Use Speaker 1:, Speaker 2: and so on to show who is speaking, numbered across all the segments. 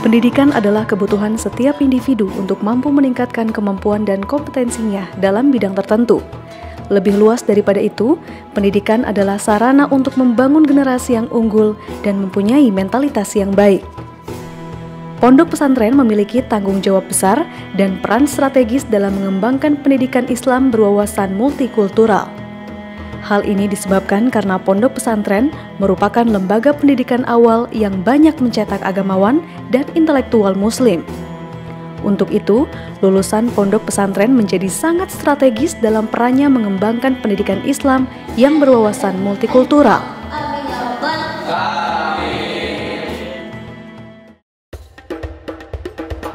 Speaker 1: Pendidikan adalah kebutuhan setiap individu untuk mampu meningkatkan kemampuan dan kompetensinya dalam bidang tertentu. Lebih luas daripada itu, pendidikan adalah sarana untuk membangun generasi yang unggul dan mempunyai mentalitas yang baik. Pondok pesantren memiliki tanggung jawab besar dan peran strategis dalam mengembangkan pendidikan Islam berwawasan multikultural. Hal ini disebabkan karena pondok pesantren merupakan lembaga pendidikan awal yang banyak mencetak agamawan dan intelektual muslim. Untuk itu, lulusan pondok pesantren menjadi sangat strategis dalam perannya mengembangkan pendidikan Islam yang berwawasan multikultural.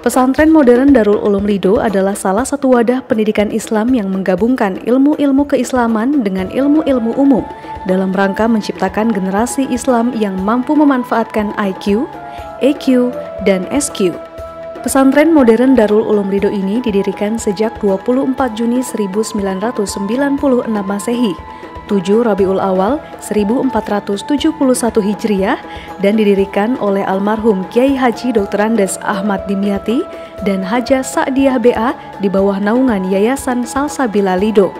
Speaker 1: Pesantren modern Darul Ulum Lido adalah salah satu wadah pendidikan Islam yang menggabungkan ilmu-ilmu keislaman dengan ilmu-ilmu umum dalam rangka menciptakan generasi Islam yang mampu memanfaatkan IQ, EQ, dan SQ. Pesantren modern Darul Ulum Lido ini didirikan sejak 24 Juni 1996 Masehi, 7 Rabiul Awal 1471 Hijriah, dan didirikan oleh almarhum Kiai Haji Dr. Andes Ahmad Dimyati dan Haja Sa'diyah BA di bawah naungan Yayasan Salsabila Lido.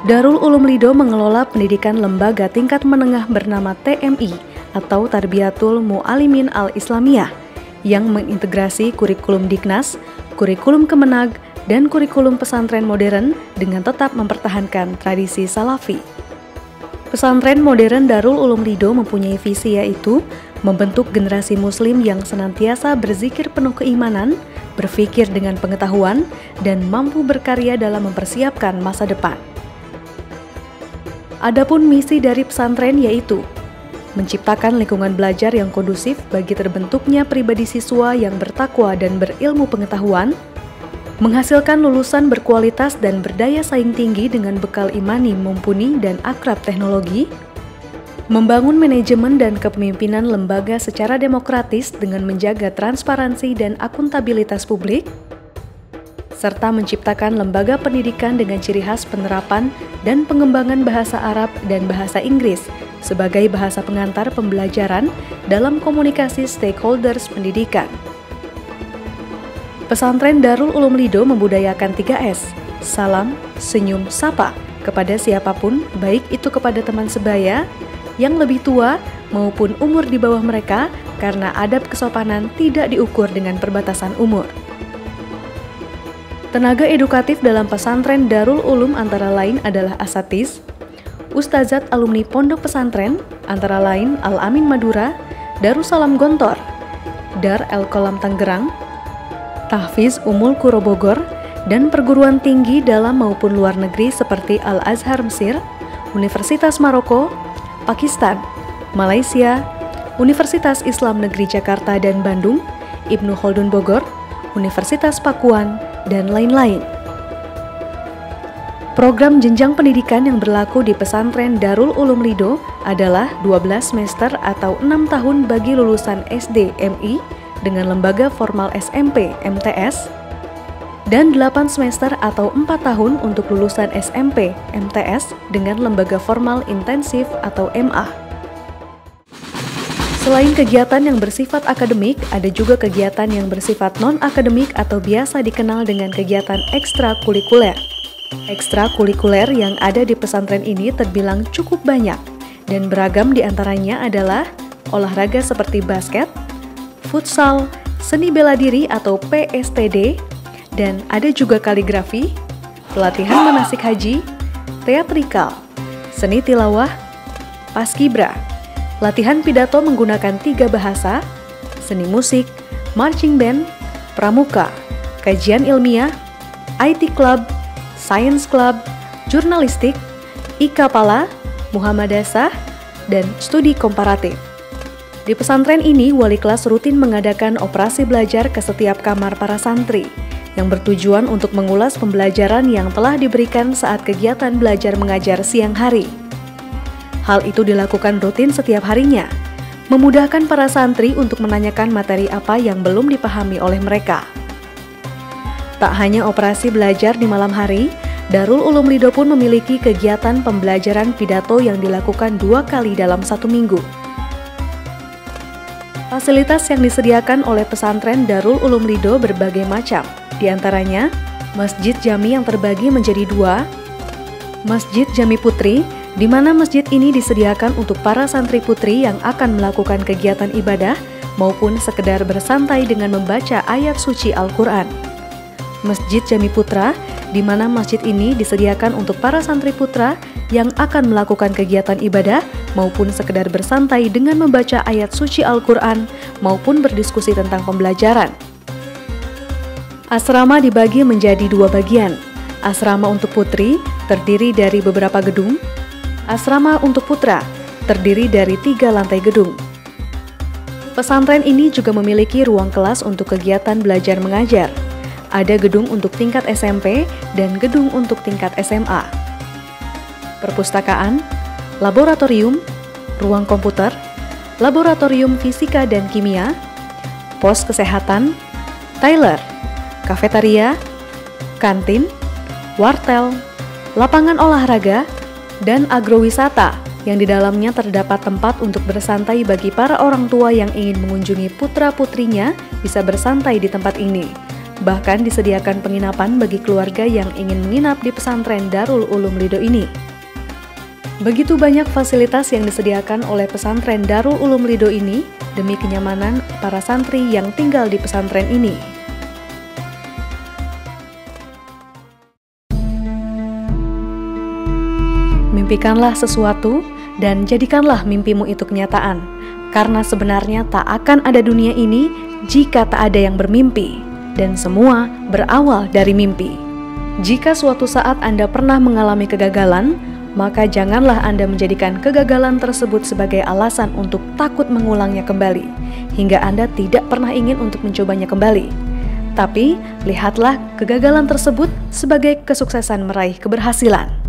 Speaker 1: Darul Ulum Lido mengelola pendidikan lembaga tingkat menengah bernama TMI atau Tarbiyatul Mu'alimin Al-Islamiyah yang mengintegrasi kurikulum Diknas, kurikulum Kemenag, dan kurikulum pesantren modern dengan tetap mempertahankan tradisi Salafi. Pesantren modern Darul Ulum Lido mempunyai visi yaitu membentuk generasi muslim yang senantiasa berzikir penuh keimanan, berpikir dengan pengetahuan, dan mampu berkarya dalam mempersiapkan masa depan. Adapun misi dari pesantren yaitu menciptakan lingkungan belajar yang kondusif bagi terbentuknya pribadi siswa yang bertakwa dan berilmu pengetahuan, menghasilkan lulusan berkualitas dan berdaya saing tinggi dengan bekal imani mumpuni dan akrab teknologi, membangun manajemen dan kepemimpinan lembaga secara demokratis dengan menjaga transparansi dan akuntabilitas publik, serta menciptakan lembaga pendidikan dengan ciri khas penerapan dan pengembangan bahasa Arab dan bahasa Inggris sebagai bahasa pengantar pembelajaran dalam komunikasi stakeholders pendidikan. Pesantren Darul Ulum Lido membudayakan 3S, salam, senyum, sapa, kepada siapapun, baik itu kepada teman sebaya, yang lebih tua, maupun umur di bawah mereka, karena adab kesopanan tidak diukur dengan perbatasan umur. Tenaga edukatif dalam pesantren Darul Ulum antara lain adalah asatiz, Ustazat alumni pondok pesantren, antara lain Al-Amin Madura, Darussalam Gontor, Dar El Kolam Tangerang, Tahfiz Umul Qura Bogor, dan perguruan tinggi dalam maupun luar negeri seperti Al-Azhar Mesir, Universitas Maroko, Pakistan, Malaysia, Universitas Islam Negeri Jakarta dan Bandung, Ibnu Khaldun Bogor, Universitas Pakuan, dan lain-lain. Program jenjang pendidikan yang berlaku di pesantren Darul Ulum Lido adalah 12 semester atau 6 tahun bagi lulusan SD MI dengan lembaga formal SMP MTS dan 8 semester atau 4 tahun untuk lulusan SMP MTS dengan lembaga formal intensif atau MA. Selain kegiatan yang bersifat akademik, ada juga kegiatan yang bersifat non-akademik atau biasa dikenal dengan kegiatan ekstrakurikuler. Ekstrakurikuler yang ada di pesantren ini terbilang cukup banyak dan beragam diantaranya adalah olahraga seperti basket, futsal, seni bela diri atau PSTD, dan ada juga kaligrafi, pelatihan manasik haji, teatrikal, seni tilawah, paskibra, latihan pidato menggunakan 3 bahasa, seni musik, marching band, pramuka, kajian ilmiah, IT club, science club, jurnalistik, IKAPALA, Muhammadasah, dan studi komparatif. Di pesantren ini, wali kelas rutin mengadakan operasi belajar ke setiap kamar para santri, yang bertujuan untuk mengulas pembelajaran yang telah diberikan saat kegiatan belajar mengajar siang hari. Hal itu dilakukan rutin setiap harinya, memudahkan para santri untuk menanyakan materi apa yang belum dipahami oleh mereka. Tak hanya operasi belajar di malam hari, Darul Ulum Lido pun memiliki kegiatan pembelajaran pidato yang dilakukan 2 kali dalam 1 minggu. Fasilitas yang disediakan oleh pesantren Darul Ulum Lido berbagai macam, di antaranya Masjid Jami yang terbagi menjadi dua, Masjid Jami Putri, di mana masjid ini disediakan untuk para santri putri yang akan melakukan kegiatan ibadah maupun sekedar bersantai dengan membaca ayat suci Al-Quran. Masjid Jami Putra, di mana masjid ini disediakan untuk para santri putra yang akan melakukan kegiatan ibadah maupun sekedar bersantai dengan membaca ayat suci Al-Quran maupun berdiskusi tentang pembelajaran. Asrama dibagi menjadi dua bagian. Asrama untuk putri terdiri dari beberapa gedung. Asrama untuk putra terdiri dari 3 lantai gedung. Pesantren ini juga memiliki ruang kelas untuk kegiatan belajar mengajar. Ada gedung untuk tingkat SMP dan gedung untuk tingkat SMA. Perpustakaan, laboratorium, ruang komputer, laboratorium fisika dan kimia, pos kesehatan, Tyler, kafetaria, kantin, wartel, lapangan olahraga, dan agrowisata yang di dalamnya terdapat tempat untuk bersantai bagi para orang tua yang ingin mengunjungi putra-putrinya bisa bersantai di tempat ini. Bahkan disediakan penginapan bagi keluarga yang ingin menginap di pesantren Darul Ulum Lido ini. Begitu banyak fasilitas yang disediakan oleh pesantren Darul Ulum Lido ini demi kenyamanan para santri yang tinggal di pesantren ini. Mimpikanlah sesuatu dan jadikanlah mimpimu itu kenyataan, karena sebenarnya tak akan ada dunia ini jika tak ada yang bermimpi. Dan semua berawal dari mimpi. Jika suatu saat Anda pernah mengalami kegagalan, maka janganlah Anda menjadikan kegagalan tersebut sebagai alasan untuk takut mengulangnya kembali, hingga Anda tidak pernah ingin untuk mencobanya kembali. Tapi, lihatlah kegagalan tersebut sebagai kesuksesan meraih keberhasilan.